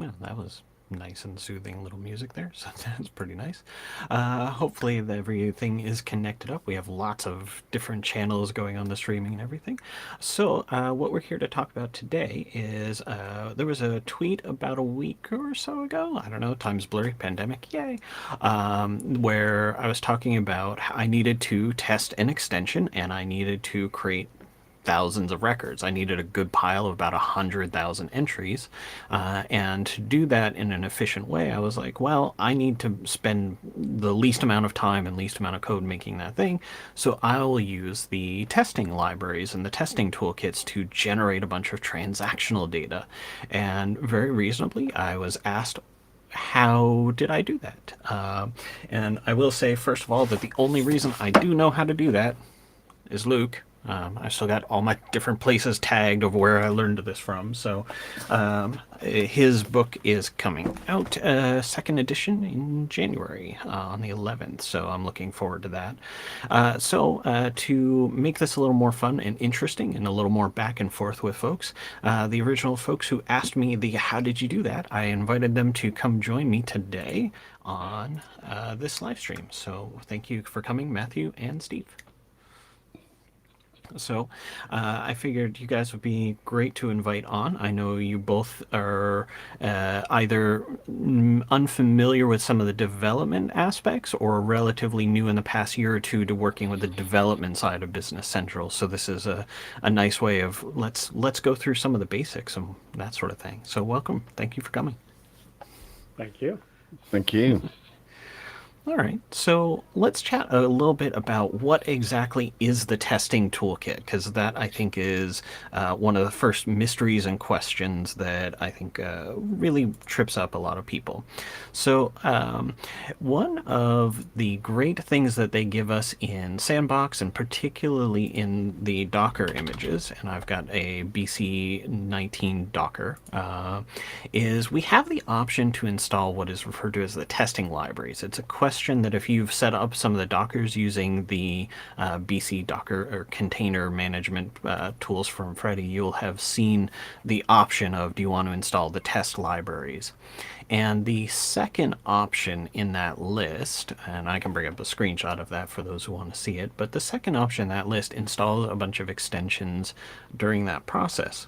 Yeah, that was nice and soothing little music there, so that's pretty nice. Hopefully everything is connected up. We have lots of different channels going on the streaming and everything. So what we're here to talk about today is there was a tweet about a week or so ago. I don't know, time's blurry, pandemic, yay. Where I was talking about I needed to test an extension and I needed to create thousands of records. I needed a good pile of about 100,000 entries. And to do that in an efficient way, I was like, well, I need to spend the least amount of time and least amount of code making that thing. So I'll use the testing libraries and the testing toolkits to generate a bunch of transactional data. And very reasonably, I was asked, how did I do that? And I will say, first of all, that the only reason I do know how to do that is Luke. I still got all my different places tagged of where I learned this from. So his book is coming out, second edition in January on the 11th. So I'm looking forward to that. To make this a little more fun and interesting and a little more back and forth with folks, the original folks who asked me the how did you do that, I invited them to come join me today on this live stream. So thank you for coming, Matthew and Steve. So I figured you guys would be great to invite on. I know you both are either unfamiliar with some of the development aspects or relatively new in the past year or two to working with the development side of Business Central. So this is a nice way of let's go through some of the basics and that sort of thing. So welcome. Thank you for coming. Thank you. Thank you. All right, so let's chat a little bit about what exactly is the testing toolkit, because that I think is one of the first mysteries and questions that I think really trips up a lot of people. So one of the great things that they give us in Sandbox, and particularly in the Docker images, and I've got a BC19 Docker, is we have the option to install what is referred to as the testing libraries. It's a question that if you've set up some of the Dockers using the BC Docker or container management tools from Freddy, you'll have seen the option of do you want to install the test libraries. And the second option in that list, and I can bring up a screenshot of that for those who want to see it, but the second option in that list installs a bunch of extensions during that process.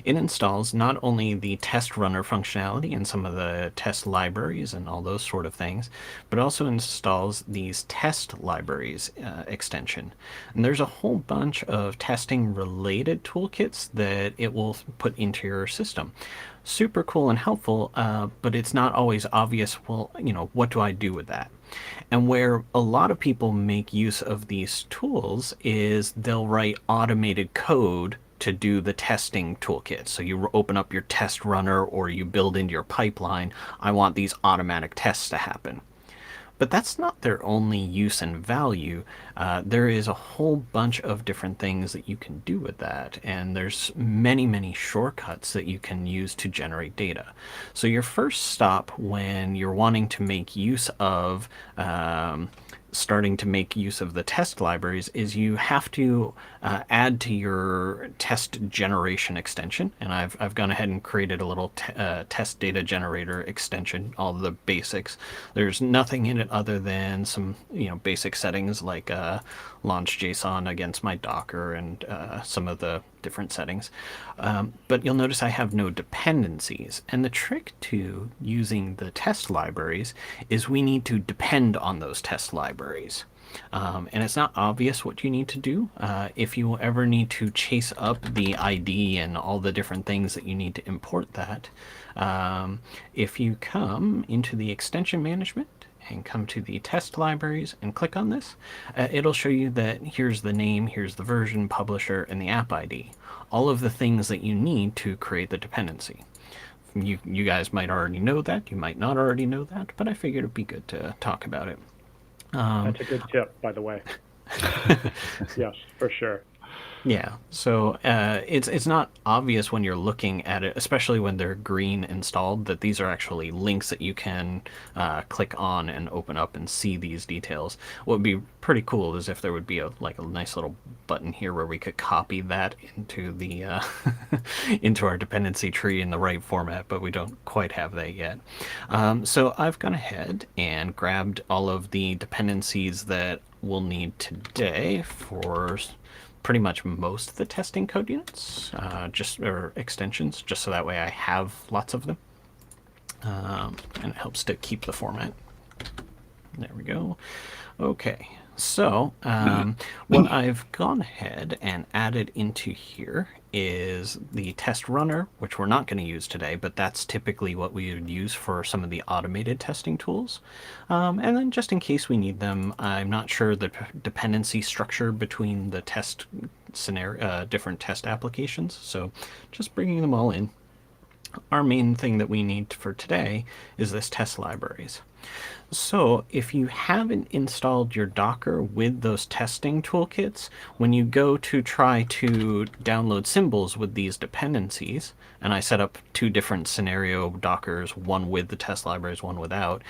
It installs not only the test runner functionality and some of the test libraries and all those sort of things, but also installs these test libraries extension. And there's a whole bunch of testing related toolkits that it will put into your system. Super cool and helpful, but it's not always obvious, well, what do I do with that? And where a lot of people make use of these tools is they'll write automated code to do the testing toolkit. So you open up your test runner or you build into your pipeline, I want these automatic tests to happen. But that's not their only use and value. There is a whole bunch of different things that you can do with that. And there's many, many shortcuts that you can use to generate data. So your first stop when you're wanting to make use of starting to make use of the test libraries is you have to add to your test generation extension. And I've gone ahead and created a little test data generator extension, all the basics. There's nothing in it other than some basic settings like launch JSON against my Docker and some of the different settings. But you'll notice I have no dependencies. And the trick to using the test libraries is we need to depend on those test libraries. And it's not obvious what you need to do. If you ever need to chase up the ID and all the different things that you need to import that, if you come into the extension management and come to the test libraries and click on this, it'll show you that here's the name, here's the version, publisher, and the app ID. All of the things that you need to create the dependency. You guys might already know that, you might not already know that, but I figured it'd be good to talk about it. That's a good tip, by the way. Yes, for sure. Yeah, so it's not obvious when you're looking at it, especially when they're green installed, that these are actually links that you can click on and open up and see these details. What would be pretty cool is if there would be a nice little button here where we could copy that into the into our dependency tree in the right format, but we don't quite have that yet. So I've gone ahead and grabbed all of the dependencies that we'll need today for pretty much most of the testing code units, or extensions, just so that way I have lots of them, and it helps to keep the format. There we go. Okay, so what I've gone ahead and added into here is the test runner, which we're not going to use today, but that's typically what we would use for some of the automated testing tools. And then just in case we need them, I'm not sure the dependency structure between the test scenario, different test applications, so just bringing them all in. Our main thing that we need for today is this test libraries. So if you haven't installed your Docker with those testing toolkits, when you go to try to download symbols with these dependencies, and I set up two different scenario Dockers, one with the test libraries, one without.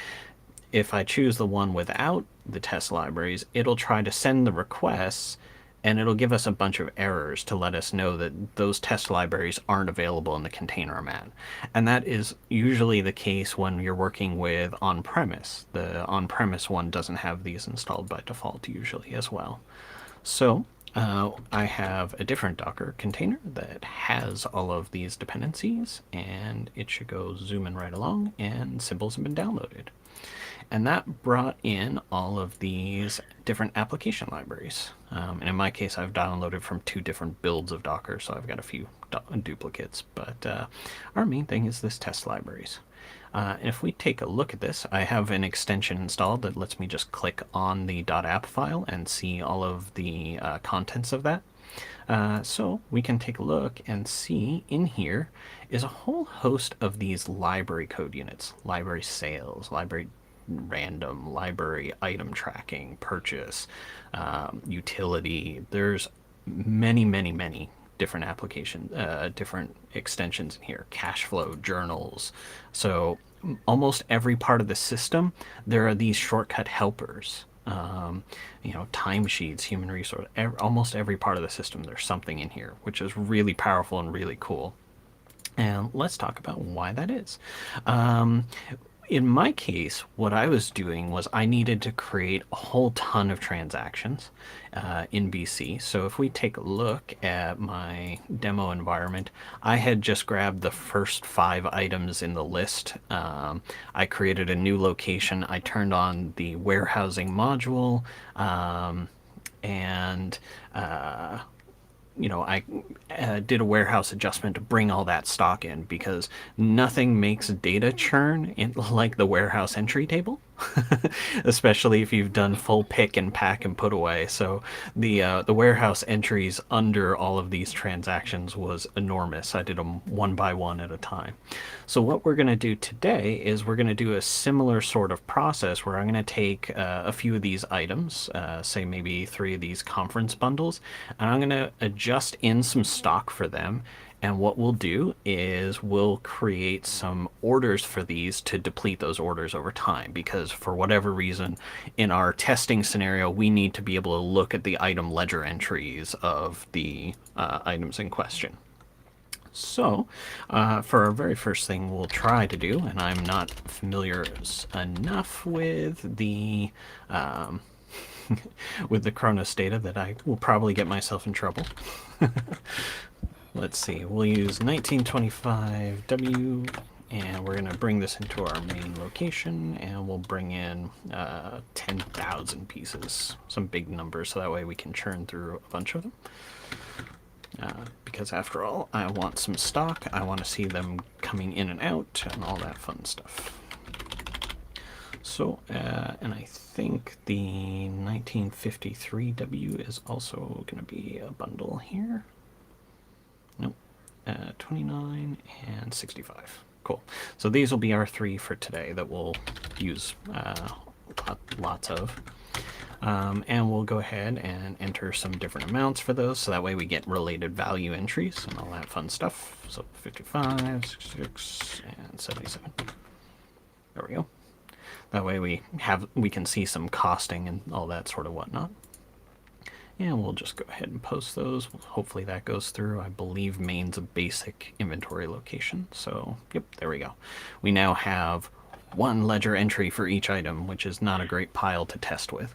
If I choose the one without the test libraries, it'll try to send the requests, and it'll give us a bunch of errors to let us know that those test libraries aren't available in the container I'm at. And that is usually the case when you're working with on-premise. The on-premise one doesn't have these installed by default usually as well. So I have a different Docker container that has all of these dependencies, and it should go zooming right along, and symbols have been downloaded. And that brought in all of these different application libraries. And in my case, I've downloaded from two different builds of Docker, so I've got a few duplicates. But our main thing is this test libraries. And if we take a look at this, I have an extension installed that lets me just click on the .app file and see all of the contents of that. So we can take a look and see in here is a whole host of these library code units: library sales, library random, library item tracking, purchase, utility. There's many different different extensions in here. Cash flow, journals. So almost every part of the system, there are these shortcut helpers. Timesheets, human resource, almost every part of the system, there's something in here, which is really powerful and really cool. And let's talk about why that is. In my case, what I was doing was I needed to create a whole ton of transactions in BC. So if we take a look at my demo environment, I had just grabbed the first 5 items in the list. I created a new location. I turned on the warehousing module, and I did a warehouse adjustment to bring all that stock in, because nothing makes data churn like the warehouse entry table, especially if you've done full pick and pack and put away. So the warehouse entries under all of these transactions was enormous. I did them one by one at a time. So what we're going to do today is we're going to do a similar sort of process where I'm going to take a few of these items, say maybe 3 of these conference bundles, and I'm going to adjust in some stock for them. And what we'll do is we'll create some orders for these to deplete those orders over time, because for whatever reason in our testing scenario, we need to be able to look at the item ledger entries of the items in question. So for our very first thing we'll try to do, and I'm not familiar enough with the with the Cronus data that I will probably get myself in trouble. Let's see, we'll use 1925W, and we're going to bring this into our main location, and we'll bring in 10,000 pieces, some big numbers, so that way we can churn through a bunch of them. Because after all, I want some stock. I want to see them coming in and out and all that fun stuff. So, and I think the 1953W is also going to be a bundle here. Nope. 29 and 65. Cool. So these will be our 3 for today that we'll use lots of. And we'll go ahead and enter some different amounts for those, so that way we get related value entries and all that fun stuff. So 55, 66, and 77. There we go. That way we can see some costing and all that sort of whatnot. And we'll just go ahead and post those. Hopefully that goes through. I believe main's a basic inventory location. So, yep, there we go. We now have one ledger entry for each item, which is not a great pile to test with.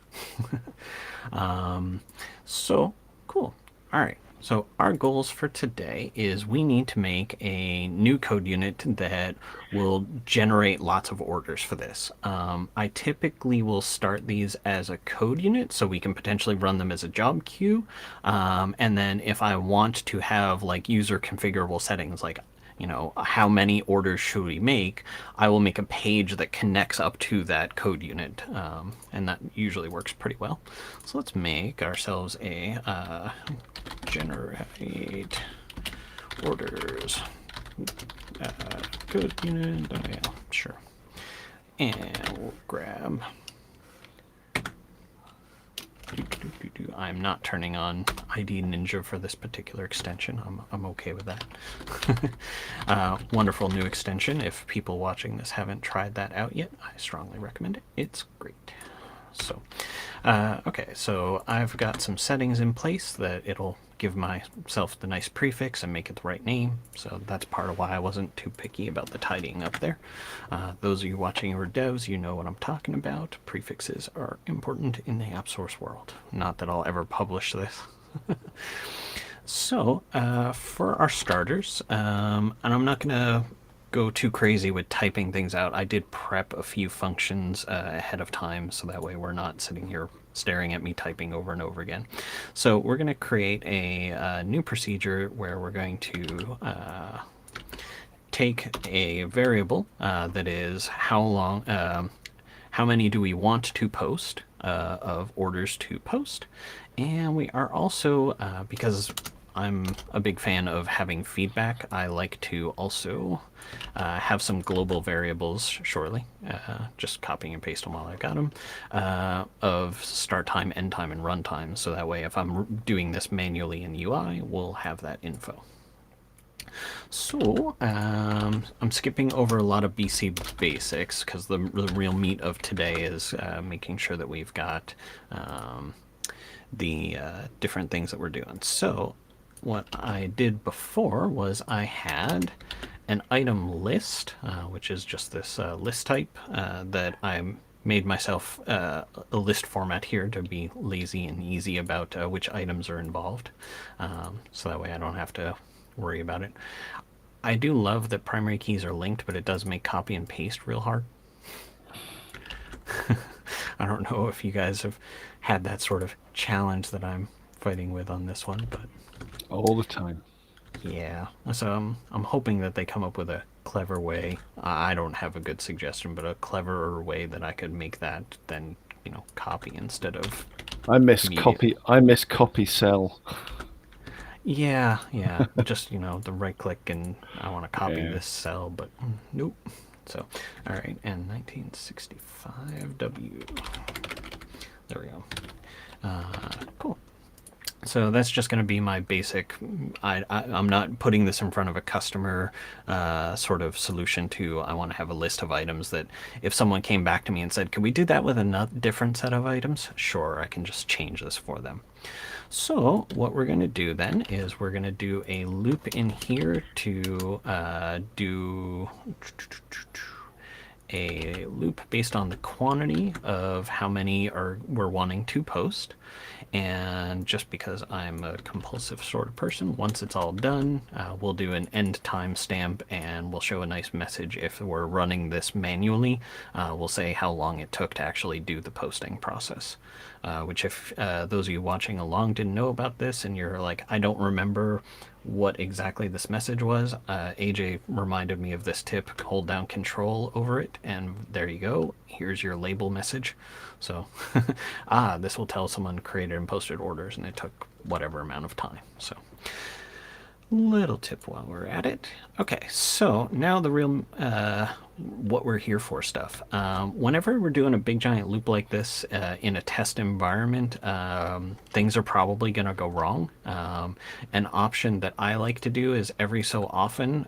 So, cool. All right. So our goals for today is we need to make a new code unit that will generate lots of orders for this. I typically will start these as a code unit so we can potentially run them as a job queue. And then if I want to have like user configurable settings, like how many orders should we make, I will make a page that connects up to that code unit, and that usually works pretty well. So let's make ourselves a generate orders code unit. Oh yeah, sure. And we'll grab. I'm not turning on ID Ninja for this particular extension. I'm okay with that. Wonderful new extension. If people watching this haven't tried that out yet, I strongly recommend it. It's great. So, okay, so I've got some settings in place that it'll give myself the nice prefix and make it the right name. So that's part of why I wasn't too picky about the tidying up there. Those of you watching who are devs, you know what I'm talking about. Prefixes are important in the app source world. Not that I'll ever publish this. So, for our starters, and I'm not going to go too crazy with typing things out. I did prep a few functions ahead of time, so that way we're not sitting here staring at me typing over and over again. So we're going to create a new procedure where we're going to take a variable that is how many do we want to post of orders to post. And we are also, because I'm a big fan of having feedback, I like to also have some global variables shortly, just copying and pasting them while I got them, of start time, end time, and run time. So that way, if I'm doing this manually in UI, we'll have that info. So I'm skipping over a lot of BC basics because the real meat of today is making sure that we've got the different things that we're doing. So what I did before was I had an item list, which is just this list type that I made myself a list format here to be lazy and easy about which items are involved. So that way I don't have to worry about it. I do love that primary keys are linked, but it does make copy and paste real hard. I don't know if you guys have had that sort of challenge that I'm fighting with on this one, but all the time. Yeah, so I'm hoping that they come up with a clever way. I don't have a good suggestion, but a cleverer way that I could make that then copy instead of. I miss copy cell. Yeah, just the right click and I want to copy this cell, but nope. So, all right, and 1965 W. There we go. Cool. So that's just going to be my basic. I'm not putting this in front of a customer sort of solution to. I want to have a list of items that if someone came back to me and said, "Can we do that with a different set of items?" Sure, I can just change this for them. So what we're going to do then is we're going to do a loop in here to do a loop based on the quantity of how many we're wanting to post. And just because I'm a compulsive sort of person, once it's all done, we'll do an end time stamp and we'll show a nice message. If we're running this manually, we'll say how long it took to actually do the posting process. Which if those of you watching along didn't know about this and you're like, I don't remember what exactly this message was, AJ reminded me of this tip. Hold down control over it and there you go. Here's your label message. So this will tell someone created and posted orders and it took whatever amount of time. So little tip while we're at it. Okay, so now the real what we're here for stuff. Whenever we're doing a big giant loop like this in a test environment, things are probably going to go wrong. An option that I like to do is every so often,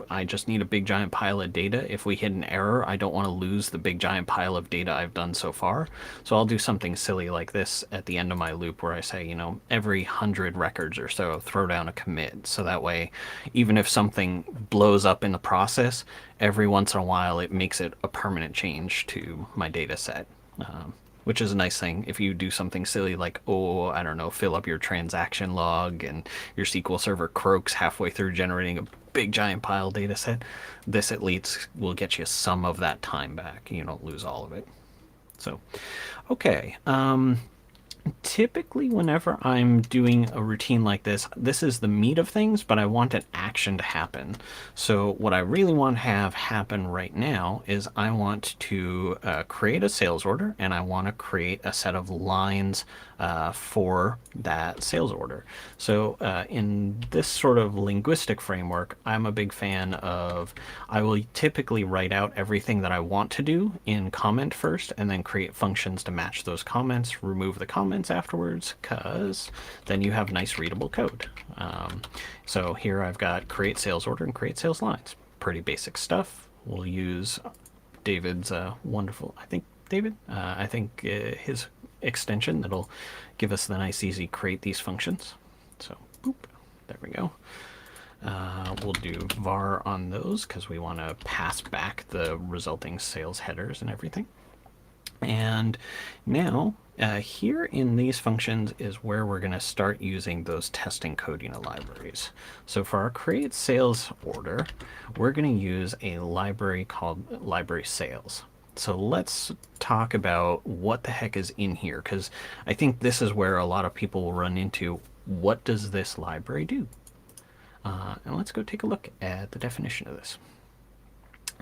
I just need a big giant pile of data. If we hit an error, I don't want to lose the big giant pile of data I've done so far. So I'll do something silly like this at the end of my loop where I say, you know, every 100 records or so, throw down a commit. So that way, even if something blows up in the process, every once in a while it makes it a permanent change to my data set. Which is a nice thing if you do something silly like, oh, I don't know, fill up your transaction log and your SQL server croaks halfway through generating a big giant pile data set. This at least will get you some of that time back. You don't lose all of it. So, okay. Typically, whenever I'm doing a routine like this is the meat of things, but I want an action to happen. So what I really want to have happen right now is I want to create a sales order, and I want to create a set of lines for that sales order. So in this sort of linguistic framework, I'm a big fan of, I will typically write out everything that I want to do in comment first, and then create functions to match those comments, remove the comments afterwards, because then you have nice readable code. So here I've got create sales order and create sales lines. Pretty basic stuff. We'll use David's wonderful, I think his extension that'll give us the nice easy create these functions. So boop, there we go. We'll do var on those because we want to pass back the resulting sales headers and everything. And now here in these functions is where we're going to start using those testing coding libraries. So for our create sales order, we're going to use a library called library sales. So let's talk about what the heck is in here, because I think this is where a lot of people will run into, what does this library do? And let's go take a look at the definition of this.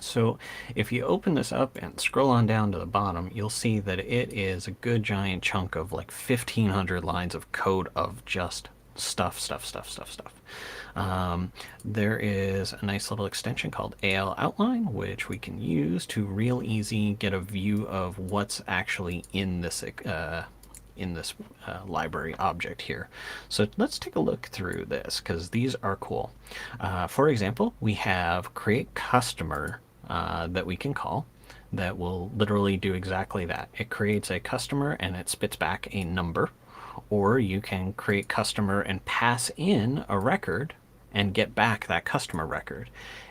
So if you open this up and scroll on down to the bottom, you'll see that it is a good giant chunk of like 1,500 lines of code of just stuff. There is a nice little extension called AlOutline, which we can use to real easy get a view of what's actually in this library object here. So let's take a look through this because these are cool. For example, we have create customer that we can call that will literally do exactly that. It creates a customer and it spits back a number. Or you can create customer and pass in a record and get back that customer record.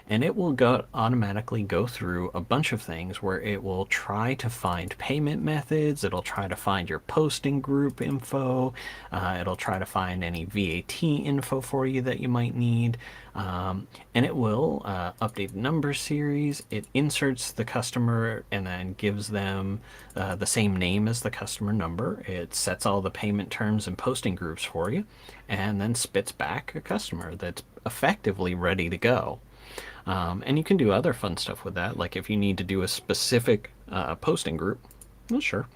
And it will automatically go through a bunch of things where it will try to find payment methods. It'll try to find your posting group info. It'll try to find any VAT info for you that you might need. And it will update the number series. It inserts the customer and then gives them the same name as the customer number. It sets all the payment terms and posting groups for you, and then spits back a customer that's effectively ready to go. And you can do other fun stuff with that, like if you need to do a specific posting group, well, sure.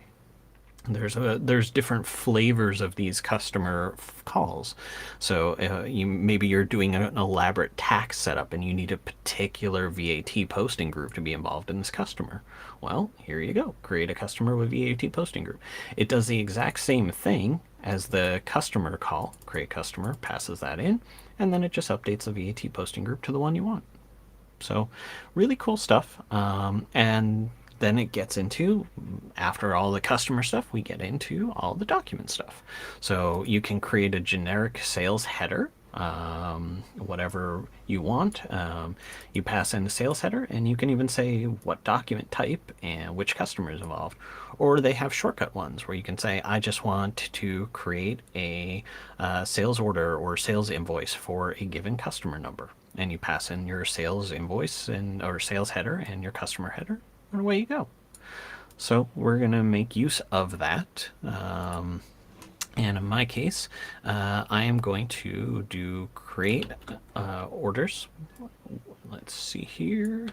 There's different flavors of these customer calls. So maybe you're doing an elaborate tax setup and you need a particular VAT posting group to be involved in this customer. Well, here you go. Create a customer with VAT posting group. It does the exact same thing as the customer call. Create customer, passes that in, and then it just updates the VAT posting group to the one you want. So really cool stuff. And then it gets into, after all the customer stuff, we get into all the document stuff. So you can create a generic sales header, whatever you want. You pass in the sales header, and you can even say what document type and which customer is involved. Or they have shortcut ones where you can say, I just want to create a sales order or sales invoice for a given customer number. And you pass in your sales invoice or sales header and your customer header, and away you go. So we're going to make use of that. And in my case, I am going to do create orders. Let's see here.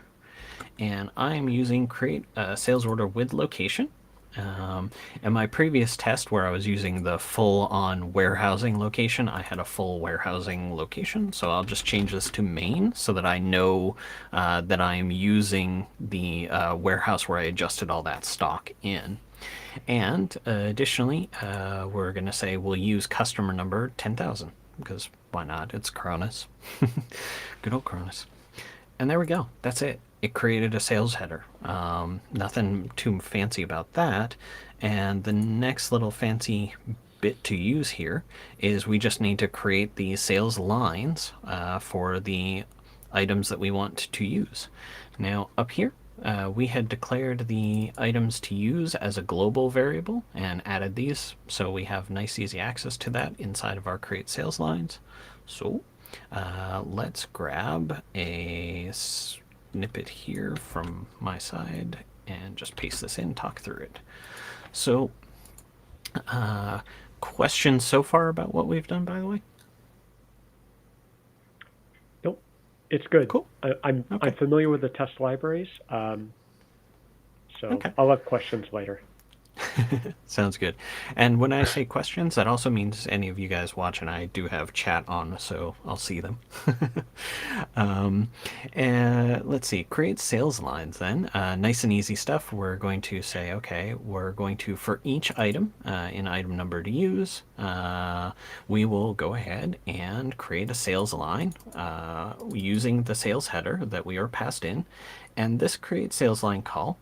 And I'm using create a sales order with location. In my previous test where I was using the full-on warehousing location, I had a full warehousing location. So I'll just change this to main so that I know that I'm using the warehouse where I adjusted all that stock in. And additionally, we're going to say we'll use customer number 10,000 because why not? It's Cronus. Good old Cronus. And there we go. That's it. It created a sales header. Nothing too fancy about that. And the next little fancy bit to use here is we just need to create the sales lines for the items that we want to use. Now up here, we had declared the items to use as a global variable and added these, so we have nice easy access to that inside of our create sales lines. So let's grab a snippet here from my side and just paste this in, talk through it. So questions so far about what we've done, by the way? Nope, it's good. Cool. I'm familiar with the test libraries, so I'll have questions later. Sounds good. And when I say questions, that also means any of you guys watching, I do have chat on, so I'll see them. And let's see, create sales lines then. Nice and easy stuff. We're going to say, okay, we're going to, for each item in item number to use, we will go ahead and create a sales line using the sales header that we are passed in. And this create sales line call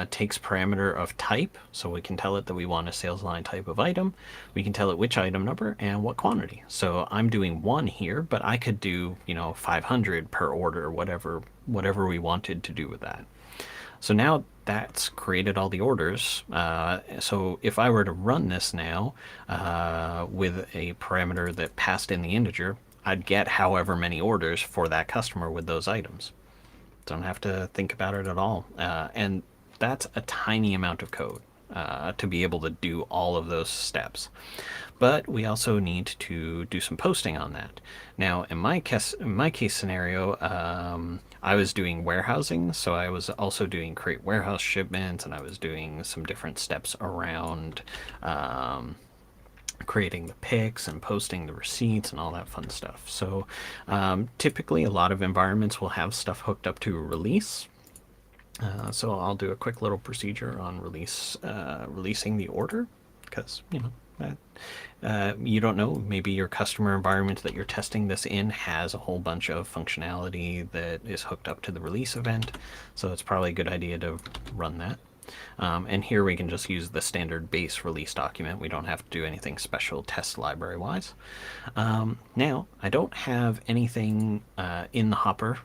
takes parameter of type, so we can tell it that we want a sales line type of item. We can tell it which item number and what quantity. So I'm doing 1 here, but I could do 500 per order, whatever we wanted to do with that. So now that's created all the orders. So if I were to run this now with a parameter that passed in the integer, I'd get however many orders for that customer with those items. Don't have to think about it at all. And that's a tiny amount of code to be able to do all of those steps. But we also need to do some posting on that. Now, in my case scenario, I was doing warehousing, so I was also doing create warehouse shipments, and I was doing some different steps around creating the pics and posting the receipts and all that fun stuff. So typically a lot of environments will have stuff hooked up to a release. So I'll do a quick little procedure on releasing the order, because you don't know, maybe your customer environment that you're testing this in has a whole bunch of functionality that is hooked up to the release event, so it's probably a good idea to run that. And here we can just use the standard base release document. We don't have to do anything special test library wise. Now, I don't have anything in the hopper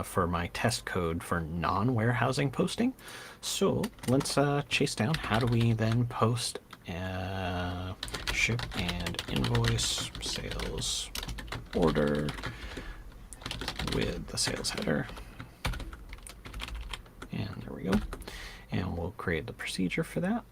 for my test code for non-warehousing posting. So let's chase down how do we then post ship and invoice sales order with the sales header. And there we go. And we'll create the procedure for that.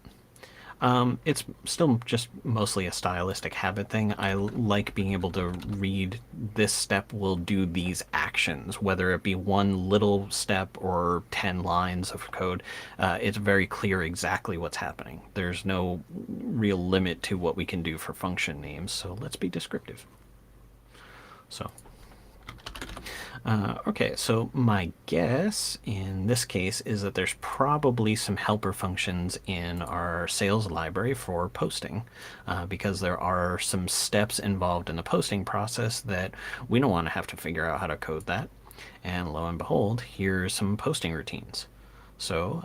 It's still just mostly a stylistic habit thing. I like being able to read this step will do these actions, whether it be one little step or 10 lines of code. It's very clear exactly what's happening. There's no real limit to what we can do for function names, so let's be descriptive. So okay, so my guess in this case is that there's probably some helper functions in our sales library for posting, because there are some steps involved in the posting process that we don't want to have to figure out how to code that. And lo and behold, here's some posting routines. So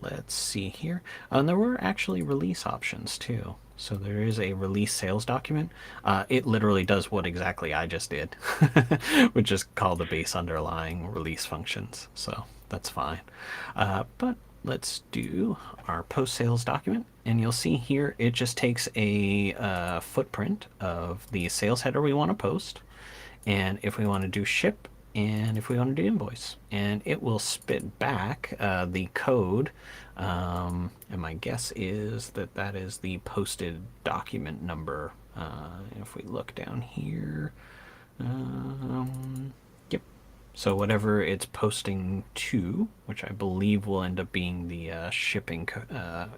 let's see here. And there were actually release options too. So there is a release sales document. It literally does what exactly I just did, which is call the base underlying release functions. So that's fine. But let's do our post sales document. And you'll see here, it just takes a footprint of the sales header we want to post. And if we want to do ship, and if we want to do invoice, and it will spit back the code, and my guess is that that is the posted document number. If we look down here, yep, So whatever it's posting to, which I believe will end up being the shipping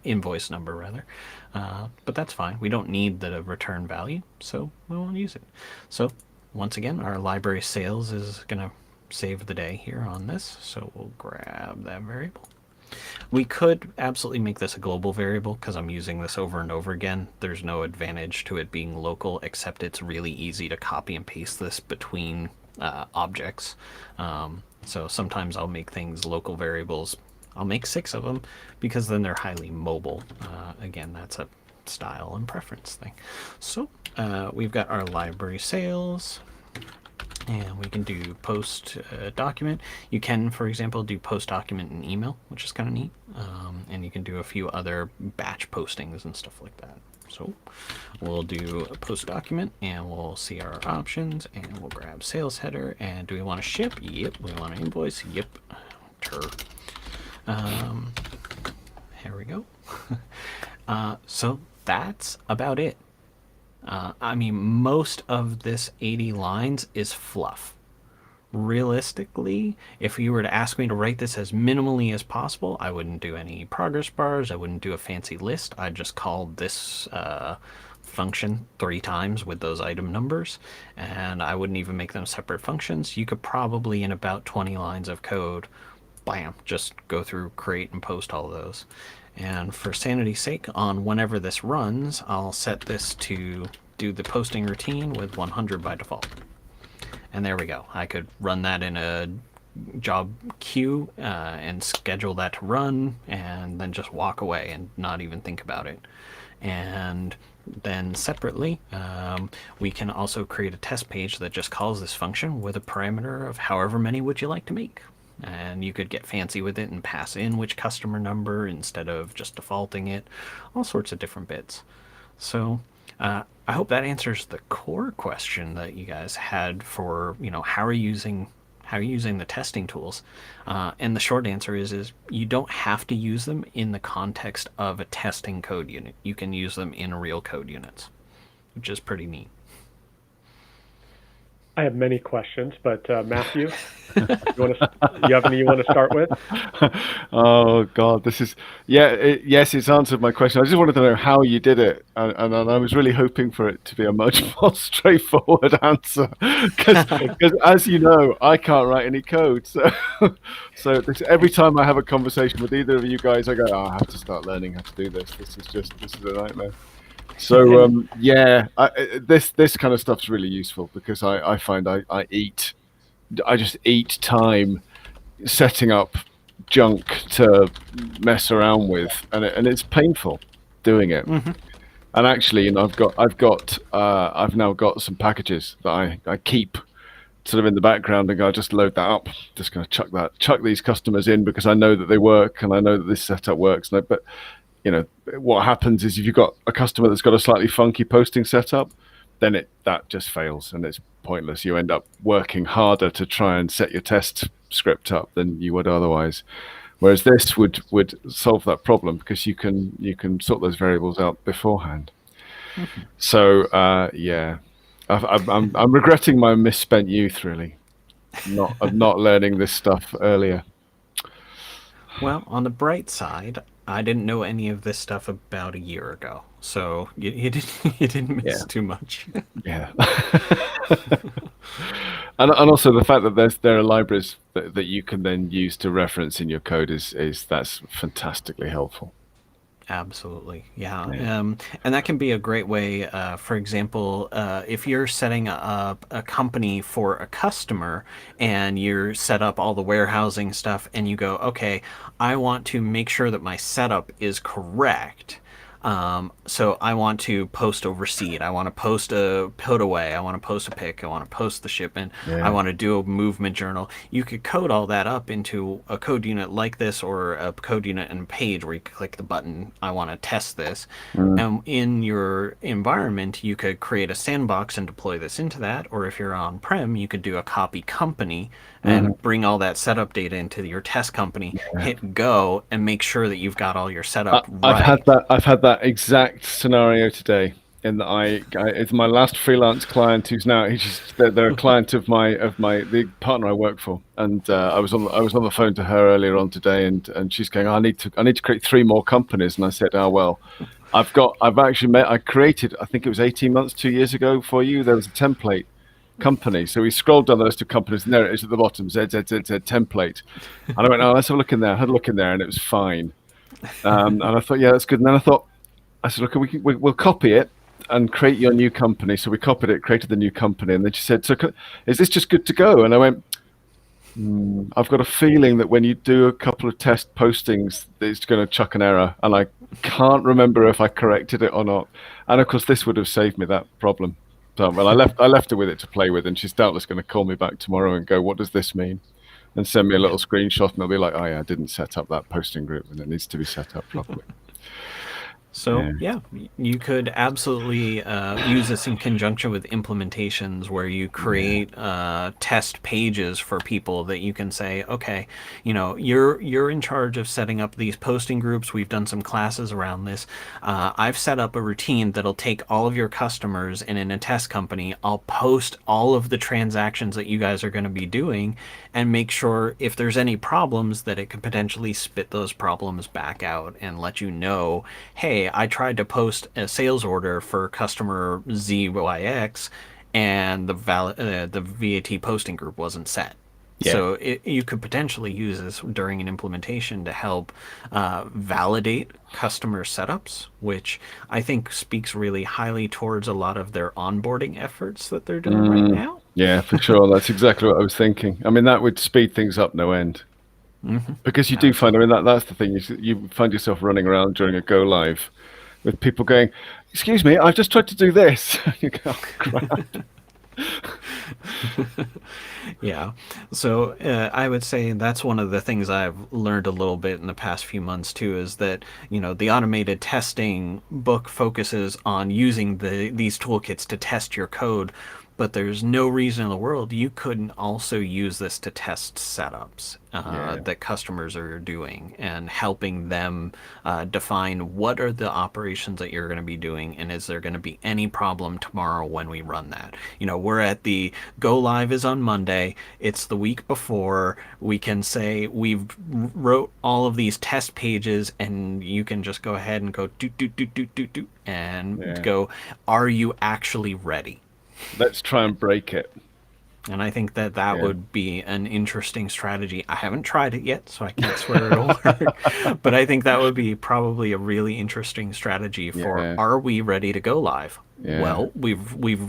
invoice number, rather. But that's fine. We don't need the return value, so we won't use it. So once again, our library sales is going to save the day here on this. So we'll grab that variable. We could absolutely make this a global variable because I'm using this over and over again. There's no advantage to it being local, except it's really easy to copy and paste this between objects. So sometimes I'll make things local variables. I'll make 6 of them because then they're highly mobile. Again, that's a style and preference thing. So we've got our library sales. And we can do post document. You can, for example, do post document in email, which is kind of neat. And you can do a few other batch postings and stuff like that. So we'll do a post document and we'll see our options and we'll grab sales header. And do we want to ship? Yep. We want to invoice? Yep. Here we go. So that's about it. I mean, most of this 80 lines is fluff. Realistically, if you were to ask me to write this as minimally as possible, I wouldn't do any progress bars. I wouldn't do a fancy list. I'd just call this function 3 times with those item numbers, and I wouldn't even make them separate functions. You could probably, in about 20 lines of code, bam, just go through, create, and post all those. And for sanity's sake, on whenever this runs, I'll set this to do the posting routine with 100 by default. And there we go. I could run that in a job queue and schedule that to run and then just walk away and not even think about it. And then separately, we can also create a test page that just calls this function with a parameter of however many would you like to make. And you could get fancy with it and pass in which customer number instead of just defaulting it, all sorts of different bits. So I hope that answers the core question that you guys had for, how are you using the testing tools. And the short answer is you don't have to use them in the context of a testing code unit. You can use them in real code units, which is pretty neat. I have many questions, but Matthew, you have any you want to start with? Oh God, this is yes, it's answered my question. I just wanted to know how you did it, and I was really hoping for it to be a much more straightforward answer, because as you know, I can't write any code. So every time I have a conversation with either of you guys, I go, oh, I have to start learning how to do this. This is a nightmare. So this kind of stuff's really useful because I find I just eat time setting up junk to mess around with, and it's painful doing it. Mm-hmm. And actually, I've now got some packages that I keep sort of in the background and go, just load that up. Just going to chuck these customers in because I know that they work and I know that this setup works. But what happens is if you've got a customer that's got a slightly funky posting setup, then that just fails and it's pointless. You end up working harder to try and set your test script up than you would otherwise. Whereas this would solve that problem because you can sort those variables out beforehand. Mm-hmm. So I'm regretting my misspent youth, really, of not learning this stuff earlier. Well, on the bright side, I didn't know any of this stuff about a year ago, so you didn't miss too much. Yeah. And also the fact that there are libraries that you can then use to reference in your code that's fantastically helpful. Absolutely, yeah. And that can be a great way. For example, if you're setting up a company for a customer and you're set up all the warehousing stuff, and you go, okay, I want to make sure that my setup is correct. So I want to post a receipt. I want to post a put away. I want to post a pick. I want to post the shipment. Yeah. I want to do a movement journal. You could code all that up into a code unit like this, or a code unit and page where you click the button, I want to test this. And in your environment, you could create a sandbox and deploy this into that. Or if you're on-prem, you could do a copy company and bring all that setup data into your test company, hit go, and make sure that you've got all your setup right. I've had that exact scenario today. in that it's my last freelance client who's now they're a client of the partner I work for, and I was on the phone to her earlier on today, and she's going, I need to create 3 more companies, and I said, oh well, I created, I think it was 18 months, 2 years ago for you. There was a template company, so we scrolled down the list of companies, and there it is at the bottom, ZZZ template, and I went, oh, let's have a look in there. I had a look in there, and it was fine, and I thought, yeah, that's good, and then I said, look, we'll copy it and create your new company. So we copied it, created the new company, and then she said, so is this just good to go? And I went, I've got a feeling that when you do a couple of test postings, it's going to chuck an error, and I can't remember if I corrected it or not. And of course, this would have saved me that problem. So, well, I left her with it to play with, and she's doubtless going to call me back tomorrow and go, what does this mean? And send me a little screenshot, and I'll be like, oh yeah, I didn't set up that posting group, and it needs to be set up properly. So yeah, you could absolutely use this in conjunction with implementations where you create test pages for people that you can say, okay, you're in charge of setting up these posting groups. We've done some classes around this. I've set up a routine that'll take all of your customers, and in a test company, I'll post all of the transactions that you guys are going to be doing and make sure if there's any problems that it could potentially spit those problems back out and let you know, hey, I tried to post a sales order for customer ZYX and the VAT posting group wasn't set. Yeah. So you could potentially use this during an implementation to help validate customer setups, which I think speaks really highly towards a lot of their onboarding efforts that they're doing right now. Yeah, for sure. That's exactly what I was thinking. I mean, that would speed things up no end. Because you do find, I mean, that's the thing, you find yourself running around during a go live with people going, excuse me, I've just tried to do this. You go, oh, crap. Yeah. So I would say that's one of the things I've learned a little bit in the past few months too, is that, the automated testing book focuses on using these toolkits to test your code, but there's no reason in the world you couldn't also use this to test setups that customers are doing and helping them define what are the operations that you're going to be doing, and is there going to be any problem tomorrow when we run that. We're at the go live is on Monday. It's the week before. We can say we've wrote all of these test pages, and you can just go ahead and go do and go, are you actually ready? Let's try and break it. And I think that would be an interesting strategy. I haven't tried it yet, so I can't swear it'll work. But I think that would be probably a really interesting strategy for, are we ready to go live? Yeah. Well, we've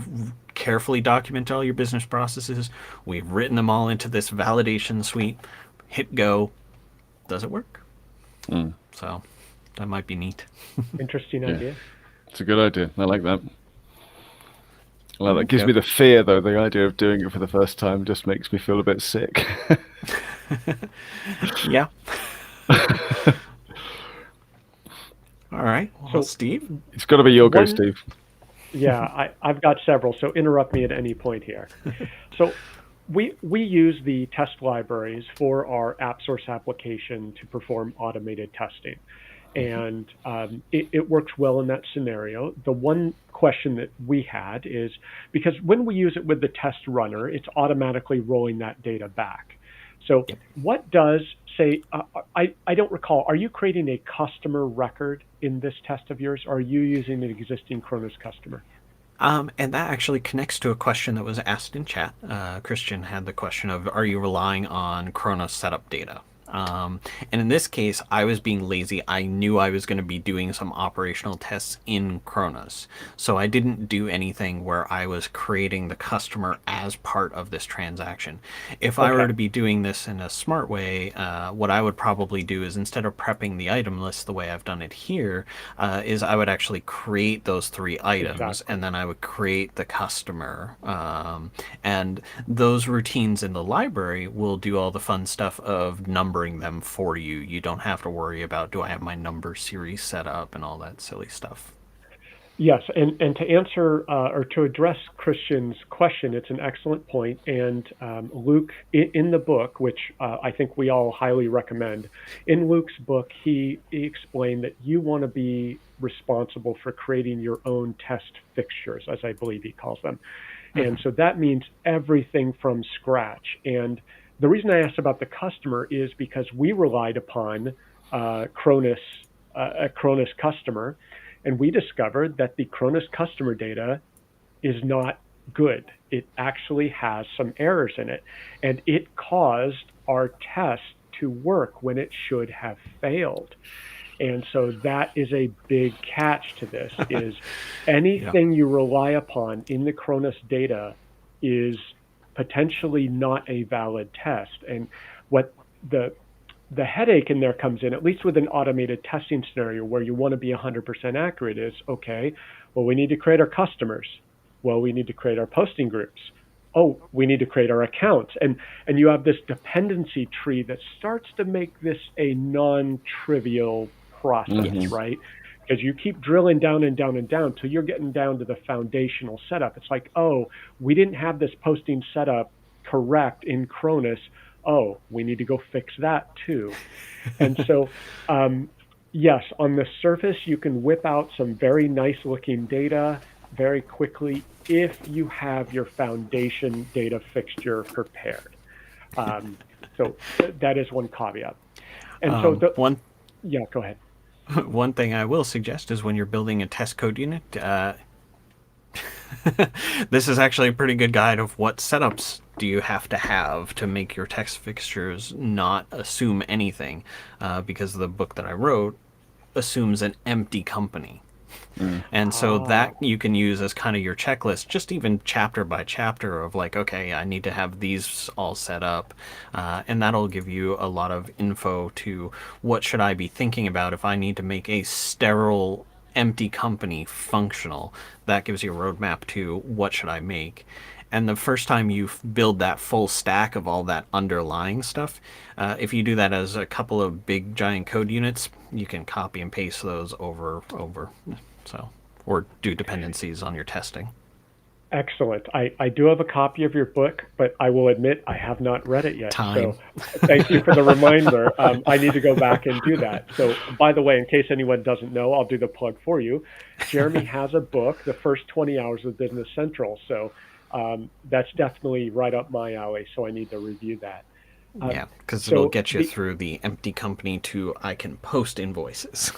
carefully documented all your business processes. We've written them all into this validation suite. Hit go. Does it work? So that might be neat. Interesting idea. It's a good idea. I like that. Well, that gives me the fear, though. The idea of doing it for the first time just makes me feel a bit sick. Yeah. All right. Well, so, Steve? It's got to be your go, Steve. Yeah, I've got several, so interrupt me at any point here. So we use the test libraries for our app source application to perform automated testing. And it works well in that scenario. The one question that we had is, because when we use it with the test runner, it's automatically rolling that data back. So what does, say, I don't recall, are you creating a customer record in this test of yours, or are you using an existing Kronos customer? And that actually connects to a question that was asked in chat. Christian had the question of, are you relying on Kronos setup data? And in this case, I was being lazy. I knew I was going to be doing some operational tests in Kronos. So I didn't do anything where I was creating the customer as part of this transaction. If I were to be doing this in a smart way, what I would probably do is, instead of prepping the item list the way I've done it here, is I would actually create those 3 items, and then I would create the customer. And those routines in the library will do all the fun stuff of numbering them for you. You don't have to worry about, do I have my number series set up and all that silly stuff. Yes, and to answer or to address Christian's question, it's an excellent point. And Luke, in the book, which I think we all highly recommend, in Luke's book, he explained that you want to be responsible for creating your own test fixtures, as I believe he calls them. And Mhm. so that means everything from scratch. And the reason I asked about the customer is because we relied upon Cronus, a Cronus customer, and we discovered that the Cronus customer data is not good. It actually has some errors in it, and it caused our test to work when it should have failed. And so that is a big catch to this is Yeah. anything you rely upon in the Cronus data is potentially not a valid test. And what the headache in there comes in, at least with an automated testing scenario where you want to be 100% accurate, is okay, well, we need to create our customers. Well, we need to create our posting groups. Oh, we need to create our accounts. And you have this dependency tree that starts to make this a non-trivial process, Hmm. Yes. right? Because you keep drilling down and down and down till you're getting down to the foundational setup. It's like, oh, we didn't have this posting setup correct in Cronus. Oh, we need to go fix that too. And so, yes, on the surface, you can whip out some very nice looking data very quickly if you have your foundation data fixture prepared. Um, so that is one caveat. And so One yeah, go ahead. one thing I will suggest is when you're building a test code unit, this is actually a pretty good guide of what setups do you have to make your text fixtures not assume anything, because the book that I wrote assumes an empty company. Mm. And so Ah, that you can use as kind of your checklist, just even chapter by chapter of like, okay, I need to have these all set up. And that'll give you a lot of info to what should I be thinking about if I need to make a sterile, empty company functional. That gives you a roadmap to what should I make. And the first time you build that full stack of all that underlying stuff, if you do that as a couple of big giant code units, you can copy and paste those over. So, or do dependencies on your testing. excellent. I do have a copy of your book, but I will admit I have not read it yet. Time. So thank you for the reminder. I need to go back and do that. So, by the way, in case anyone doesn't know, I'll do the plug for you. Jeremy has a book, The First 20 Hours of Business Central. So that's definitely right up my alley. So I need to review that. Um, Yeah, because it'll so get you the through the empty company to I can post invoices.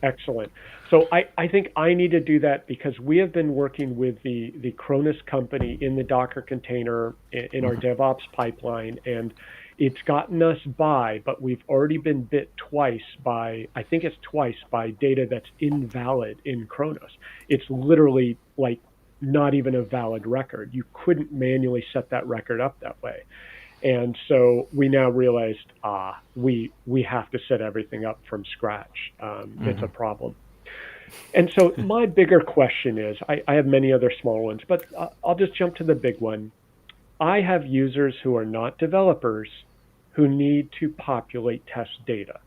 Excellent. So I think I need to do that because we have been working with the Cronus company in the Docker container in our DevOps pipeline, and it's gotten us by, but we've already been bit twice by, I think it's twice by data that's invalid in Cronus. It's literally like not even a valid record. You couldn't manually set that record up that way. And so we now realized, we have to set everything up from scratch. It's a problem. And so my bigger question is, I have many other small ones, but I'll just jump to the big one. I have users who are not developers who need to populate test data.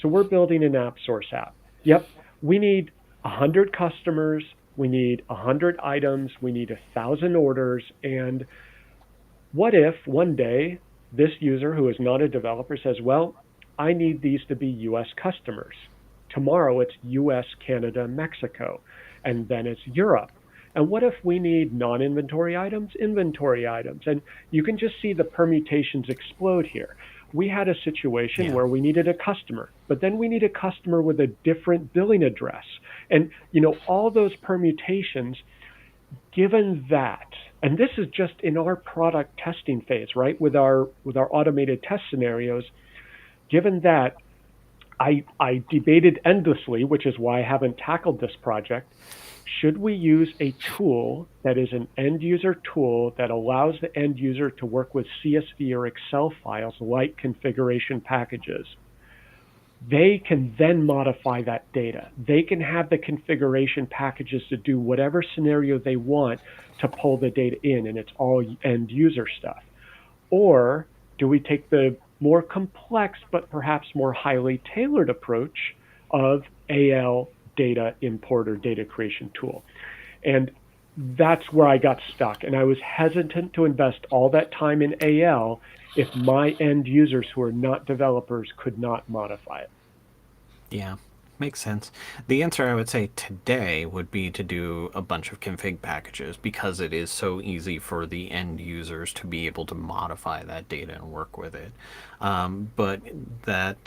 So we're building an app source app. Yep, we need 100 customers, we need 100 items, we need 1,000 orders, and what if one day this user who is not a developer says, well, I need these to be US customers. Tomorrow it's US, Canada, Mexico, and then it's Europe. And what if we need non inventory items, inventory items? And you can just see the permutations explode here. We had a situation Yeah. where we needed a customer, but then we need a customer with a different billing address. And, all those permutations, given that, and this is just in our product testing phase, right? With our automated test scenarios, given that I debated endlessly, which is why I haven't tackled this project. Should we use a tool that is an end user tool that allows the end user to work with CSV or Excel files like configuration packages? They can then modify that data. They can have the configuration packages to do whatever scenario they want to pull the data in, and it's all end user stuff. Or do we take the more complex but perhaps more highly tailored approach of AL data import or data creation tool. And that's where I got stuck. And I was hesitant to invest all that time in AL if my end users who are not developers could not modify it. Yeah, makes sense. The answer I would say today would be to do a bunch of config packages because it is so easy for the end users to be able to modify that data and work with it. But that,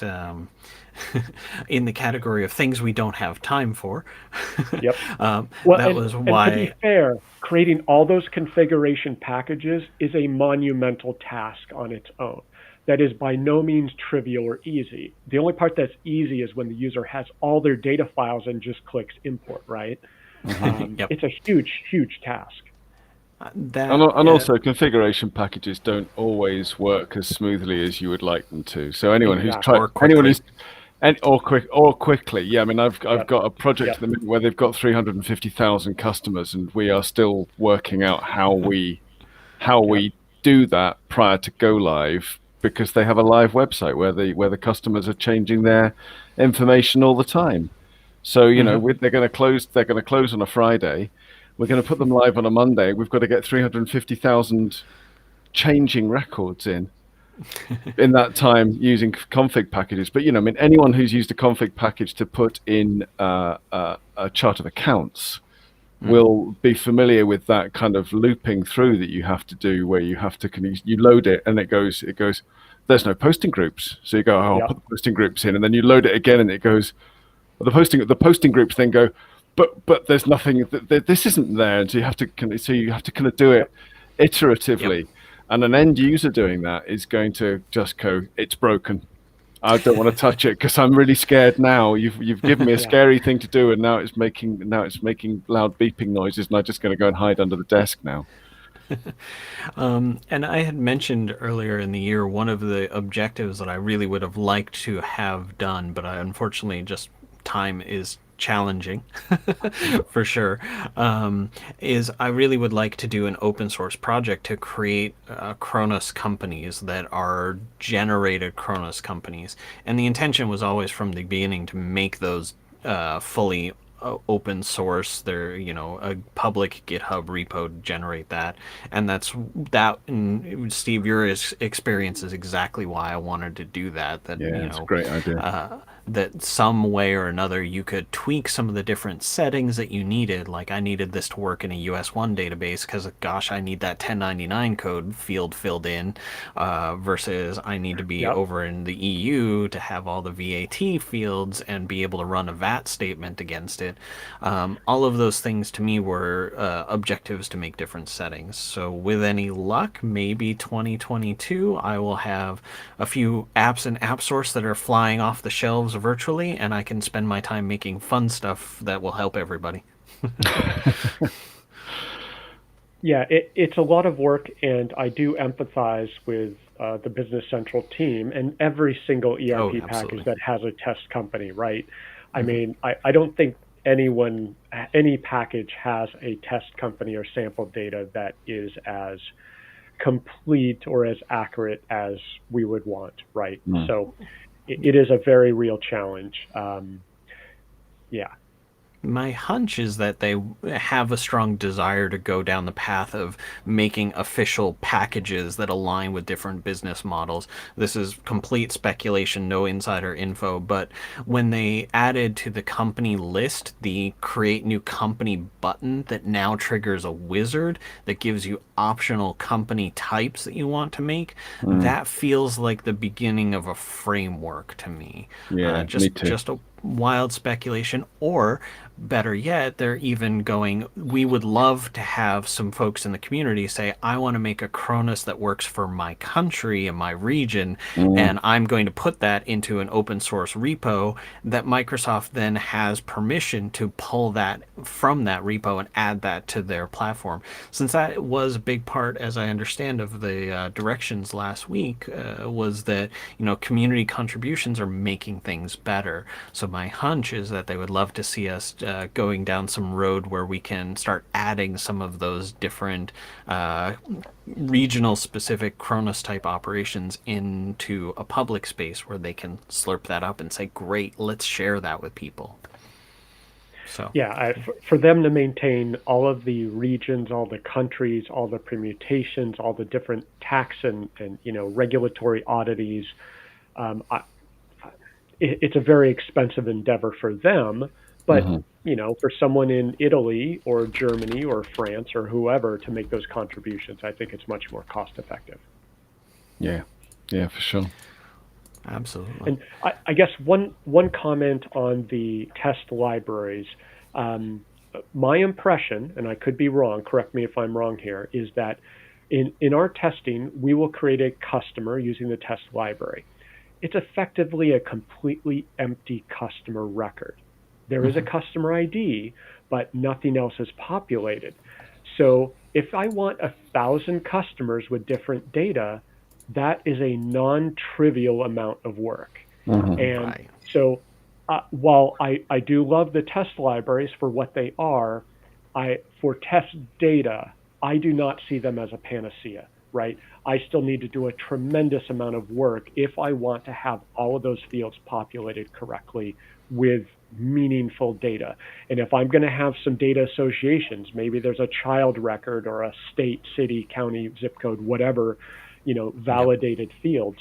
in the category of things we don't have time for, Yep. Well, that was and to be why. fair, creating all those configuration packages is a monumental task on its own. That is by no means trivial or easy. The only part that's easy is when the user has all their data files and just clicks import, right? Yep. It's a huge, huge task. That And also, configuration packages don't always work as smoothly as you would like them to. So anyone who's Exactly. tried, or anyone quickly. who's, or quickly, yeah. I mean, I've Yep. got a project Yep. at the minute where they've got 350,000 customers, and we are still working out how Yep. we do that prior to go live, because they have a live website where the customers are changing their information all the time. So they're going to close. They're going to close on a Friday. We're going to put them live on a Monday. We've got to get 350,000 changing records in that time using config packages. But I mean, anyone who's used a config package to put in a chart of accounts will be familiar with that kind of looping through that you have to do, where you have to you load it and it goes. There's no posting groups, so you go, oh, I'll Yep. put the posting groups in, and then you load it again, and it goes. Well, the posting groups then go, but there's nothing. This isn't there, and so you have to kind of do it iteratively. Yep. And an end user doing that is going to just go, it's broken. I don't want to touch it because I'm really scared now. You've given me a Yeah. scary thing to do, and now it's making loud beeping noises, and I'm just going to go and hide under the desk now. And I had mentioned earlier in the year one of the objectives that I really would have liked to have done, but unfortunately just time is challenging for sure, is I really would like to do an open source project to create Kronos companies that are generated Kronos companies. And the intention was always from the beginning to make those fully open source. They're a public GitHub repo to generate that, and that's that. And Steve, your experience is exactly why I wanted to do that. That Yeah, it's a great idea. that some way or another you could tweak some of the different settings that you needed. Like I needed this to work in a US1 database because, gosh, I need that 1099 code field filled in, versus I need to be Yep. over in the EU to have all the VAT fields and be able to run a VAT statement against it. All of those things to me were objectives to make different settings. So with any luck, maybe 2022, I will have a few apps in AppSource that are flying off the shelves virtually, and I can spend my time making fun stuff that will help everybody. Yeah, it's a lot of work, and I do empathize with the Business Central team and every single Oh, ERP absolutely. package that has a test company, right? I mean, I don't think any package has a test company or sample data that is as complete or as accurate as we would want, right? So it is a very real challenge. Yeah. My hunch is that they have a strong desire to go down the path of making official packages that align with different business models. This is complete speculation, no insider info, but when they added to the company list the create new company button that now triggers a wizard that gives you optional company types that you want to make, that feels like the beginning of a framework to me. Yeah, me Just too. just a wild speculation, or better yet, they're even going, we would love to have some folks in the community say, I want to make a Cronus that works for my country and my region, and I'm going to put that into an open source repo that Microsoft then has permission to pull that from that repo and add that to their platform. Since that was a big part, as I understand, of the directions last week, was that community contributions are making things better. So my hunch is that they would love to see us going down some road where we can start adding some of those different regional specific Cronus type operations into a public space where they can slurp that up and say, great, let's share that with people. So Yeah, for them to maintain all of the regions, all the countries, all the permutations, all the different tax and regulatory oddities, I, it's a very expensive endeavor for them. But Hmm. for someone in Italy or Germany or France or whoever to make those contributions, I think it's much more cost effective. Yeah, yeah, for sure. absolutely. And I guess one comment on the test libraries. Um, my impression, and I could be wrong, correct me if I'm wrong here, is that in our testing, we will create a customer using the test library. It's effectively a completely empty customer record. There is a Hmm. customer ID, but nothing else is populated. So if I want 1,000 customers with different data, that is a non-trivial amount of work. Hmm. And Right. so while I do love the test libraries for what they are, for test data, I do not see them as a panacea, right? I still need to do a tremendous amount of work if I want to have all of those fields populated correctly with meaningful data. And if I'm going to have some data associations, maybe there's a child record or a state, city, county, zip code, whatever, Yep. validated fields,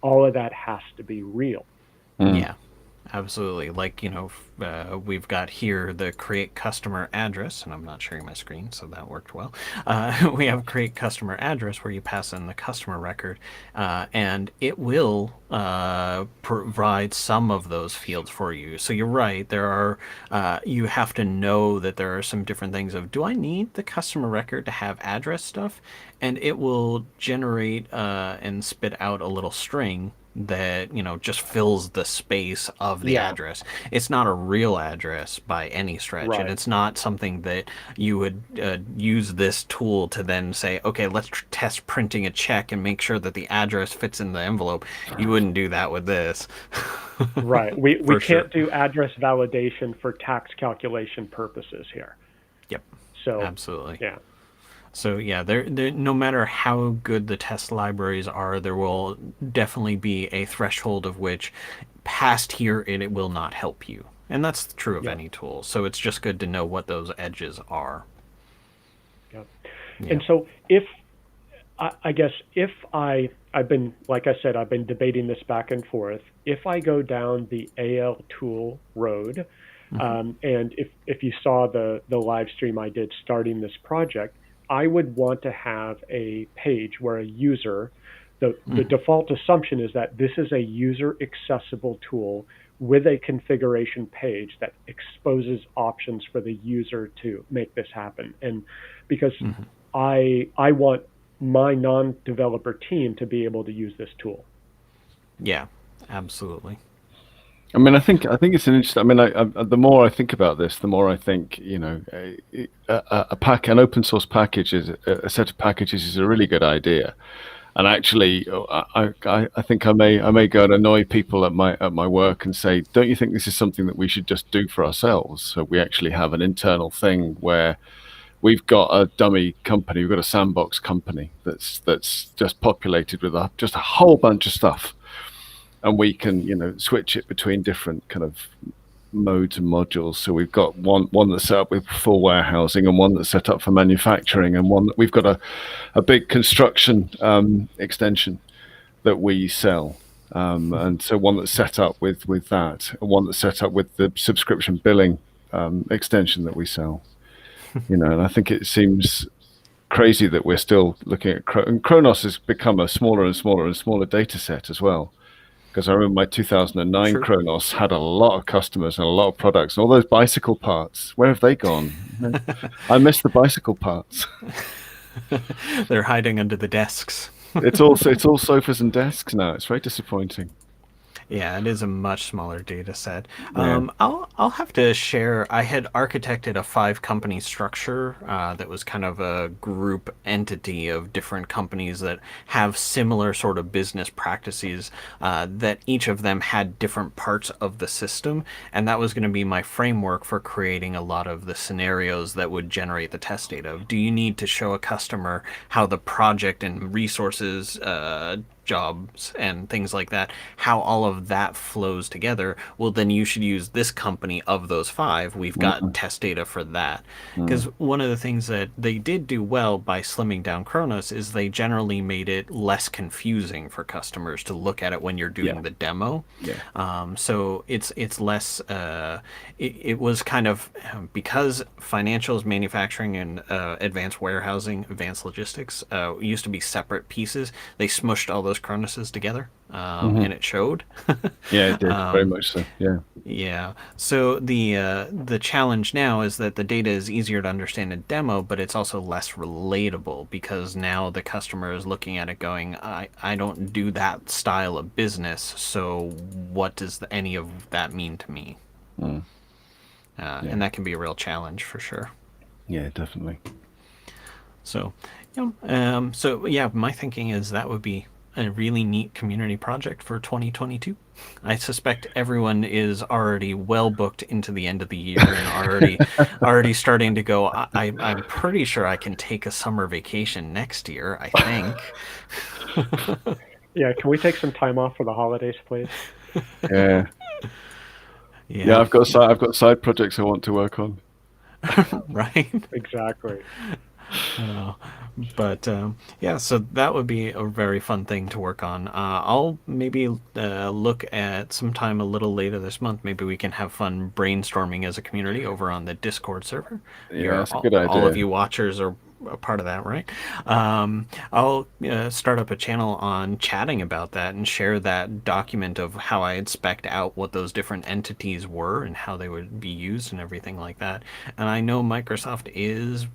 all of that has to be real. Mm. Yeah. Absolutely. Like, we've got here the create customer address, and I'm not sharing my screen, so that worked well. We have create customer address where you pass in the customer record, and it will provide some of those fields for you. So you're right. You have to know that there are some different things of, do I need the customer record to have address stuff? And it will generate and spit out a little string that just fills the space of the Yeah, address. It's not a real address by any stretch, and right. it's not something that you would use this tool to then say, okay, let's test printing a check and make sure that the address fits in the envelope. You wouldn't do that with this. Right. We For sure. can't do address validation for tax calculation purposes here. Yep. So, Absolutely. yeah. So yeah, no matter how good the test libraries are, there will definitely be a threshold of which past here it will not help you. And that's true of Yeah. any tool. So it's just good to know what those edges are. Yeah. Yeah. And so if I guess if I've been, like I said, I've been debating this back and forth. If I go down the AL tool road, and if you saw the live stream I did starting this project, I would want to have a page where a user, the default assumption is that this is a user accessible tool with a configuration page that exposes options for the user to make this happen. And because I want my non-developer team to be able to use this tool. Yeah. Absolutely. I mean, I think it's an interesting. I mean, the more I think about this, the more I think, an open source package is a set of packages is a really good idea. And actually, I think I may go and annoy people at my work and say, don't you think this is something that we should just do for ourselves? So we actually have an internal thing where we've got a dummy company, we've got a sandbox company that's just populated with just a whole bunch of stuff, and we can switch it between different kind of modes and modules. So we've got one that's set up with full warehousing, and one that's set up for manufacturing, and one that we've got a big construction extension that we sell. And so one that's set up with that, and one that's set up with the subscription billing extension that we sell. And I think it seems crazy that we're still looking at and Kronos has become a smaller and smaller and smaller data set as well. Because I remember my 2009 True. Kronos had a lot of customers and a lot of products, and all those bicycle parts. Where have they gone? I miss the bicycle parts. They're hiding under the desks. It's all sofas and desks now. It's very disappointing. Yeah, it is a much smaller data set. Yeah. I'll have to share. I had architected a 5 company structure that was kind of a group entity of different companies that have similar sort of business practices. That each of them had different parts of the system, and that was going to be my framework for creating a lot of the scenarios that would generate the test data. Do you need to show a customer how the project and resources jobs and things like that, how all of that flows together. Well, then you should use this company of those five. We've got test data for that. Because one of the things that they did do well by slimming down Kronos is they generally made it less confusing for customers to look at it when you're doing the demo. Yeah. So it's less. It was kind of because financials, manufacturing, and advanced warehousing, advanced logistics used to be separate pieces. They smushed all those Cronoses together, and it showed. Yeah, it did. Very much so. Yeah. Yeah. So the challenge now is that the data is easier to understand in demo, but it's also less relatable because now the customer is looking at it going, I don't do that style of business, so what does any of that mean to me? And that can be a real challenge for sure. Yeah, definitely. So, yeah, my thinking is that would be a really neat community project for 2022. I suspect everyone is already well booked into the end of the year and already starting to go. I'm pretty sure I can take a summer vacation next year. I think. Yeah, can we take some time off for the holidays, please? Yeah. Yeah, I've got side projects I want to work on. Right. Exactly. But yeah, so that would be a very fun thing to work on. I'll maybe look at sometime a little later this month. Maybe we can have fun brainstorming as a community over on the Discord server. Yeah, that's a good All of idea. you watchers are a part of that, right? I'll start up a channel on chatting about that and share that document of how I had spec'd out what those different entities were and how they would be used and everything like that. And I know Microsoft is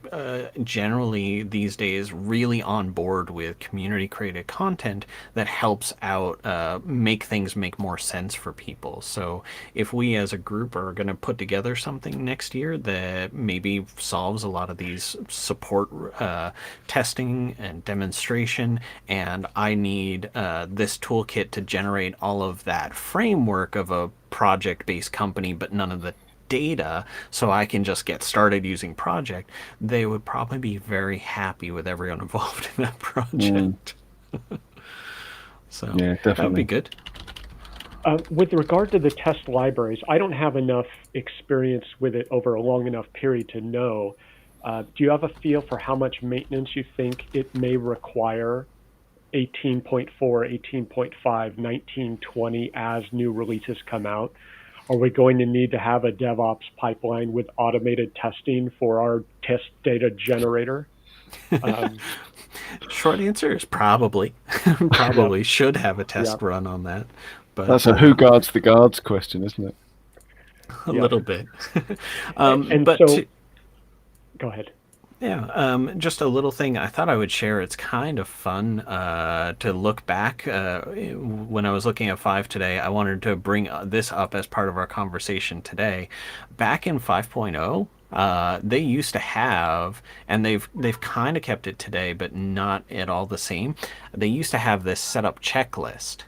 generally these days really on board with community created content that helps out make things make more sense for people. So if we as a group are going to put together something next year that maybe solves a lot of these support testing and demonstration, and I need this toolkit to generate all of that framework of a project-based company, but none of the data, so I can just get started using project, they would probably be very happy with everyone involved in that project. So Yeah, that would be definitely. good. With regard to the test libraries, I don't have enough experience with it over a long enough period to know. Do you have a feel for how much maintenance you think it may require 18.4, 18.5, 1920 as new releases come out? Are we going to need to have a DevOps pipeline with automated testing for our test data generator? Short answer is probably. Probably Yep, should have a test yep, run on that, That's but a who guards the guards question, isn't it? a yep. little bit. And But so, go ahead. yeah, just a little thing I thought I would share. It's kind of fun to look back. When I was looking at 5 today, I wanted to bring this up as part of our conversation today. Back in 5.0, they used to have, and they've kind of kept it today, but not at all the same. They used to have this setup checklist,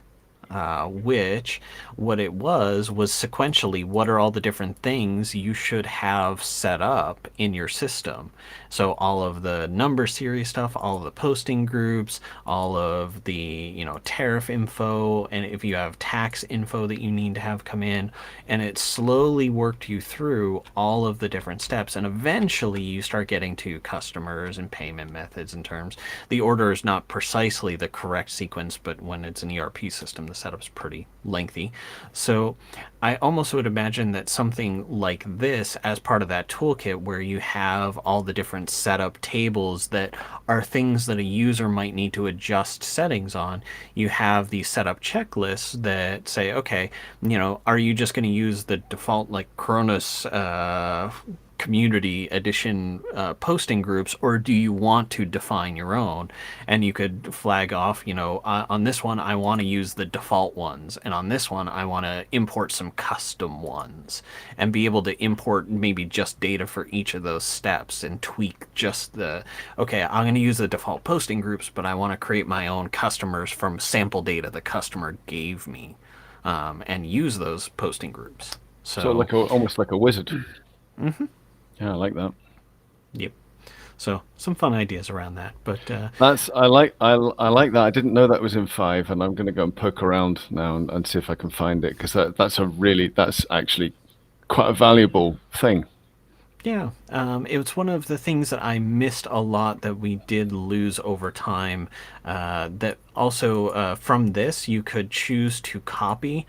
which what it was sequentially what are all the different things you should have set up in your system. So all of the number series stuff, all of the posting groups, all of the tariff info, and if you have tax info that you need to have come in, and it slowly worked you through all of the different steps, and eventually you start getting to customers and payment methods and terms. The order is not precisely the correct sequence, but when it's an ERP system, the setup's pretty lengthy. So I almost would imagine that something like this as part of that toolkit where you have all the different setup tables that are things that a user might need to adjust settings on. You have these setup checklists that say, okay, are you just going to use the default like Cronus community edition posting groups, or do you want to define your own? And you could flag off, on this one I want to use the default ones, and on this one I want to import some custom ones, and be able to import maybe just data for each of those steps and tweak just okay, I'm going to use the default posting groups, but I want to create my own customers from sample data the customer gave me, and use those posting groups. So So almost like a wizard. Yeah, I like that. yep. So some fun ideas around that. But I like that. I didn't know that was in 5, and I'm going to go and poke around now and see if I can find it, because that's actually quite a valuable thing. yeah, it was one of the things that I missed a lot that we did lose over time. That also, from this, you could choose to copy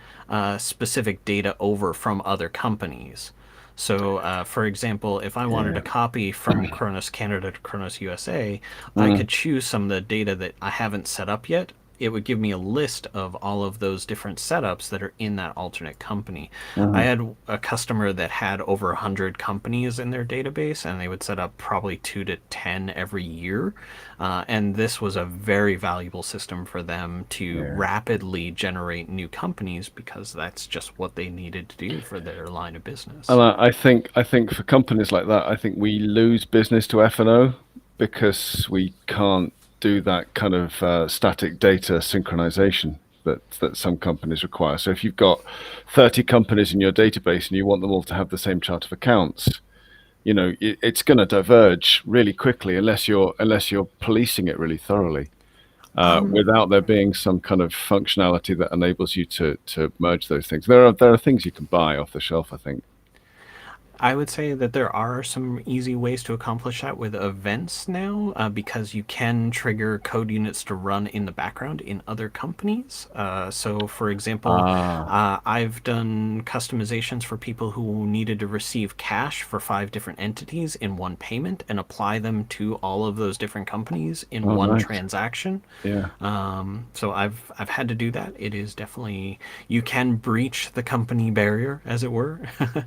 specific data over from other companies. So, for example, if I wanted to Yeah. copy from Kronos Canada to Kronos USA, I Mm, could choose some of the data that I haven't set up yet. It would give me a list of all of those different setups that are in that alternate company. I mhm. had a customer that had over 100 companies in their database, and they would set up probably 2 to 10 every year. And this was a very valuable system for them to Yeah. rapidly generate new companies because that's just what they needed to do for their line of business. And I think for companies like that, I think we lose business to F&O because we can't do that kind of static data synchronization that some companies require. So if you've got 30 companies in your database and you want them all to have the same chart of accounts, it's going to diverge really quickly unless you're policing it really thoroughly. Without there being some kind of functionality that enables you to merge those things. There are things you can buy off the shelf, I think. I would say that there are some easy ways to accomplish that with events now, because you can trigger code units to run in the background in other companies. So, for example, Ah, I've done customizations for people who needed to receive cash for 5 different entities in one payment and apply them to all of those different companies in oh, one nice. transaction. Yeah. So I've had to do that. It is definitely, you can breach the company barrier, as it were,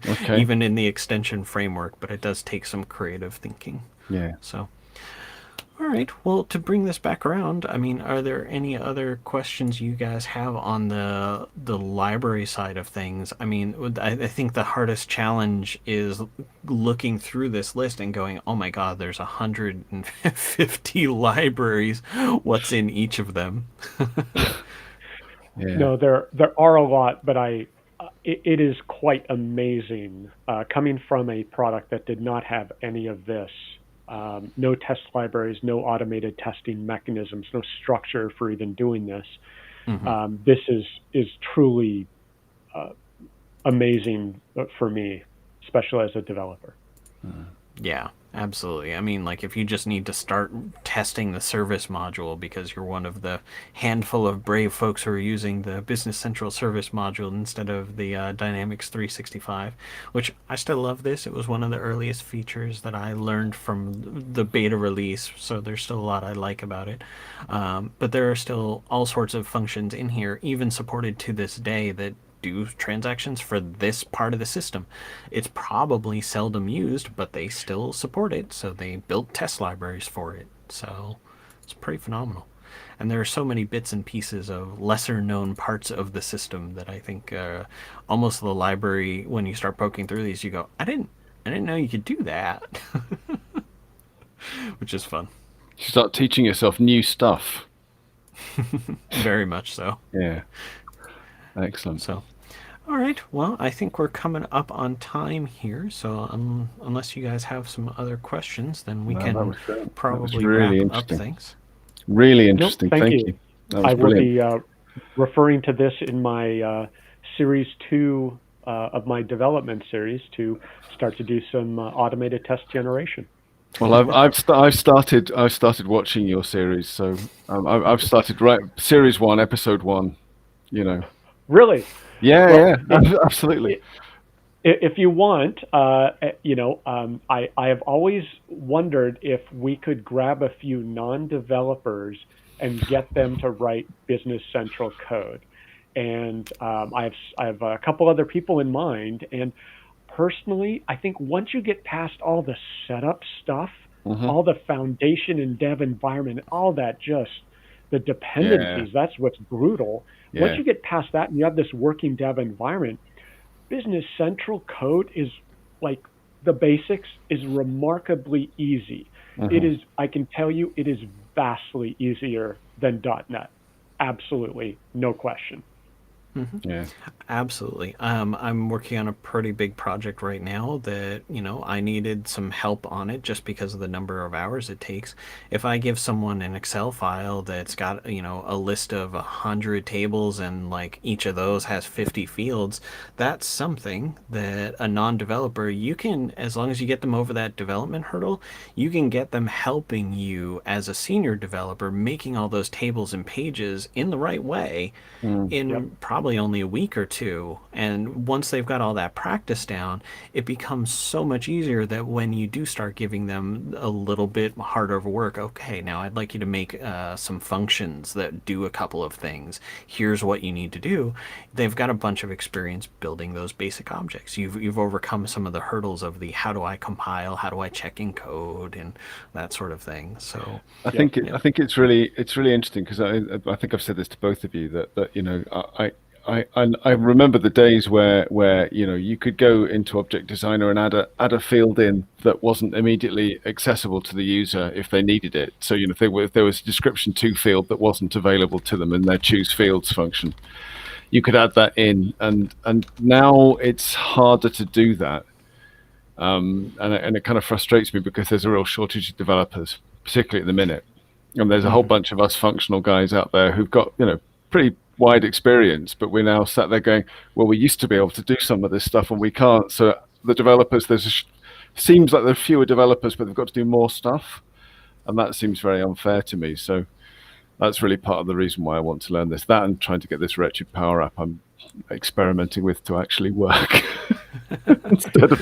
Okay. even in the extension framework, but it does take some creative thinking. Yeah. So, all right. Well, to bring this back around, I mean, are there any other questions you guys have on the library side of things? I mean, I think the hardest challenge is looking through this list and going, "Oh my God, there's 150 libraries. What's in each of them?" Yeah. No, there are a lot, but it is quite amazing coming from a product that did not have any of this. No test libraries, no automated testing mechanisms, no structure for even doing this. This is truly uh, amazing for me, especially as a developer. Yeah, absolutely. I mean, like if you just need to start testing the service module because you're one of the handful of brave folks who are using the Business Central service module instead of the Dynamics 365, which I still love this. It was one of the earliest features that I learned from the beta release, so there's still a lot I like about it. But there are still all sorts of functions in here, even supported to this day, that do transactions for this part of the system. It's probably seldom used, but they still support it, so they built test libraries for it. So it's pretty phenomenal. And there are so many bits and pieces of lesser known parts of the system that I think almost the library, when you start poking through these, you go, I didn't know you could do that, which is fun. You start teaching yourself new stuff. Very much so. Yeah. Excellent. So, all right. Well, I think we're coming up on time here. So, unless you guys have some other questions, then we No, that can was great. That was probably really wrap up interesting. things. Really Nope, interesting. thank Thank you. you. That was I will brilliant. be referring to this in my series 2 of my development series to start to do some automated test generation. Well, I've started watching your series, so I've started right series 1, episode 1. You know. Really? Well, Yeah, yeah, absolutely. if you want, I have always wondered if we could grab a few non-developers and get them to write Business Central code. And I have a couple other people in mind. And personally, I think once you get past all the setup stuff, Hmm. all the foundation and dev environment, all that just the Yeah, dependencies, that's what's brutal. Once yeah. you get past that and you have this working dev environment, Business Central code is like the basics is remarkably easy. It Hmm. is, I can tell you, it is vastly easier than .NET. Absolutely, no question. Yeah. Absolutely. I'm working on a pretty big project right now that, I needed some help on it just because of the number of hours it takes. If I give someone an Excel file that's got, a list of 100 tables and like each of those has 50 fields, that's something that a non-developer, you can, as long as you get them over that development hurdle, you can get them helping you as a senior developer making all those tables and pages in the right way Mm. Yep. in probably only a week or two. And once they've got all that practice down, it becomes so much easier that when you do start giving them a little bit harder of work, okay, now I'd like you to make some functions that do a couple of things. Here's what you need to do. They've got a bunch of experience building those basic objects. You've overcome some of the hurdles of the how do I compile, how do I check in code, and that sort of thing. So, Yep. I think it's really interesting because I think I've said this to both of you that I remember the days where you could go into Object Designer and add a field in that wasn't immediately accessible to the user if they needed it. So if there was a description to field that wasn't available to them in their choose fields function, you could add that in, and now it's harder to do that. And it kind of frustrates me because there's a real shortage of developers, particularly at the minute. And there's a whole bunch of us functional guys out there who've got, pretty wide experience, but we're now sat there going, well, we used to be able to do some of this stuff and we can't. So the developers, seems like there are fewer developers, but they've got to do more stuff. And that seems very unfair to me. So that's really part of the reason why I want to learn this. That and trying to get this wretched Power App I'm experimenting with to actually work. instead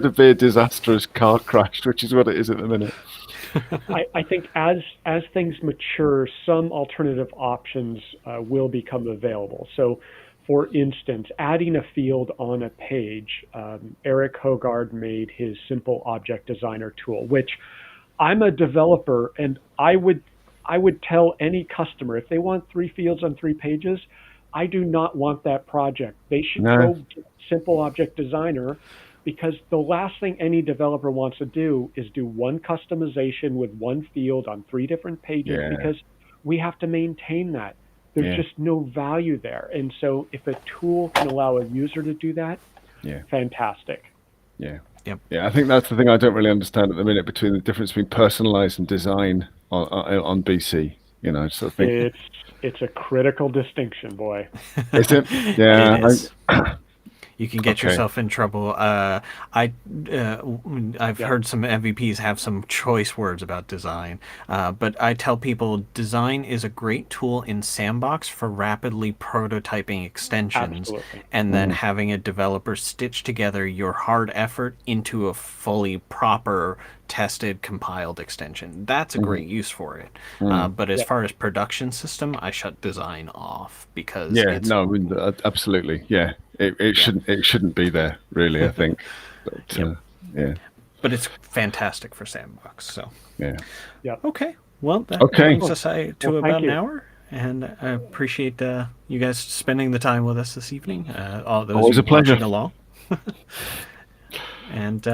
of be a disastrous car crash, which is what it is at the minute. I think as things mature, some alternative options will become available. So, for instance, adding a field on a page, Eric Hogard made his simple object designer tool, which I'm a developer, and I would tell any customer if they want 3 fields on 3 pages, I do not want that project. They should No. go get simple object designer, because the last thing any developer wants to do is do one customization with one field on 3 different pages, Yeah. because we have to maintain that. There's Yeah. just no value there. And so if a tool can allow a user to do that, Yeah. fantastic. Yeah. Yep. Yeah, I think that's the thing I don't really understand at the minute between the difference between personalized and design on BC. I sort of think, It's a critical distinction, boy. is it? Yeah. It is. You can get Okay. yourself in trouble. I've Yeah. heard some MVPs have some choice words about design, but I tell people design is a great tool in Sandbox for rapidly prototyping extensions, Absolutely. and then having a developer stitch together your hard effort into a fully proper tested compiled extension. That's a great use for it. But as Yeah. far as production system, I shut design off because Yeah. it's No. I mean, absolutely. Yeah. It shouldn't be there, really, I think. But Yep. yeah. but it's fantastic for Sandbox. So, Yeah. Yeah. okay. Well, that Okay. brings us to Well, about thank an you. hour. And I appreciate you guys spending the time with us this evening. All those Always of a you watching pleasure. along. And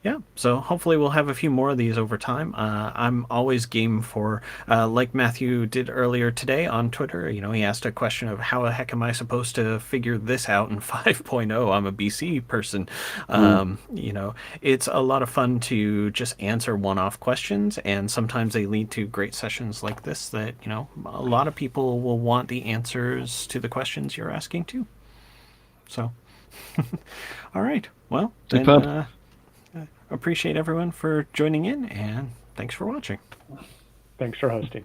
yeah, so hopefully we'll have a few more of these over time. I'm always game for, like Matthew did earlier today on Twitter. He asked a question of how the heck am I supposed to figure this out in 5.0? I'm a BC person. It's a lot of fun to just answer one-off questions, and sometimes they lead to great sessions like this that, a lot of people will want the answers to the questions you're asking too. So, all right. Well, then Superb. appreciate everyone for joining in, and thanks for watching. Thanks for hosting.